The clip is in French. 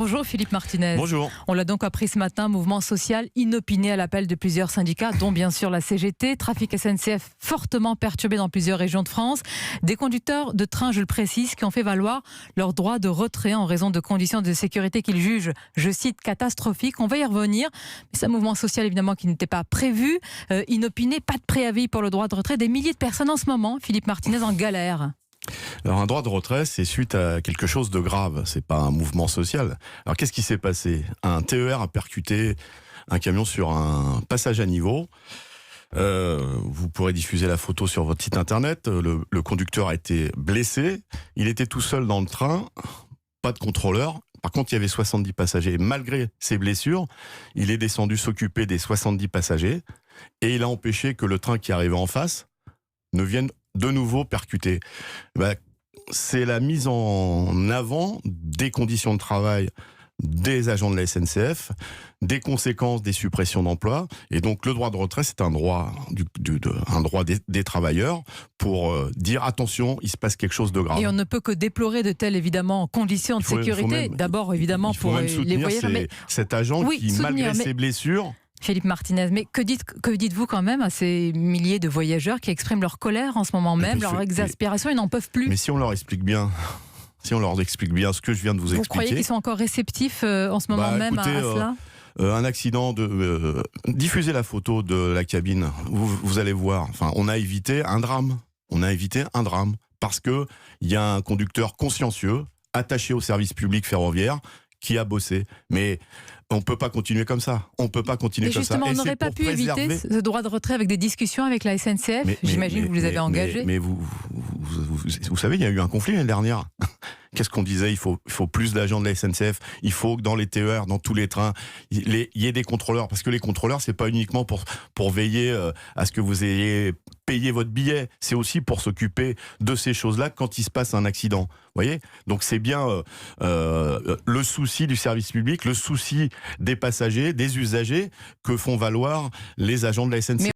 Bonjour Philippe Martinez. Bonjour. On l'a donc appris ce matin, mouvement social inopiné à l'appel de plusieurs syndicats, dont bien sûr la CGT. Trafic SNCF fortement perturbé dans plusieurs régions de France. Des conducteurs de train, je le précise, qui ont fait valoir leur droit de retrait en raison de conditions de sécurité qu'ils jugent, je cite, catastrophiques. On va y revenir. Mais c'est un mouvement social évidemment qui n'était pas prévu. Inopiné, pas de préavis pour le droit de retrait. Des milliers de personnes en ce moment, Philippe Martinez, en galère. Alors un droit de retrait, c'est suite à quelque chose de grave, c'est pas un mouvement social. Alors qu'est-ce qui s'est passé ? Un TER a percuté un camion sur un passage à niveau. Vous pourrez diffuser la photo sur votre site internet. Le conducteur a été blessé, il était tout seul dans le train, pas de contrôleur. Par contre, il y avait 70 passagers. Malgré ses blessures, il est descendu s'occuper des 70 passagers et il a empêché que le train qui arrivait en face ne vienne de nouveau percuté. C'est la mise en avant des conditions de travail des agents de la SNCF, des conséquences des suppressions d'emplois. Et donc le droit de retrait, c'est un droit, des travailleurs pour dire attention, il se passe quelque chose de grave. Et on ne peut que déplorer de telles évidemment conditions de sécurité. D'abord évidemment pour les voyageurs. Cet agent qui, malgré ses blessures... Philippe Martinez, mais que dites-vous quand même à ces milliers de voyageurs qui expriment leur colère en ce moment même, leur exaspération, ils n'en peuvent plus? Mais si on leur explique bien ce que je viens de vous expliquer... Vous croyez qu'ils sont encore réceptifs en ce moment même à cela? Un accident diffusez la photo de la cabine, vous allez voir, enfin, on a évité un drame. Parce qu'il y a un conducteur consciencieux, attaché au service public ferroviaire, qui a bossé. Mais on ne peut pas continuer comme ça. Mais justement, on n'aurait pas pu éviter ce droit de retrait avec des discussions avec la SNCF. J'imagine que vous les avez engagés. Mais vous savez, il y a eu un conflit l'année dernière. Qu'est-ce qu'on disait ? Il faut plus d'agents de la SNCF. Il faut que dans les TER, dans tous les trains, il y ait des contrôleurs. Parce que les contrôleurs, c'est pas uniquement pour veiller à ce que vous ayez payé votre billet. C'est aussi pour s'occuper de ces choses-là quand il se passe un accident. Vous voyez ? Donc c'est bien le souci du service public, le souci des passagers, des usagers que font valoir les agents de la SNCF.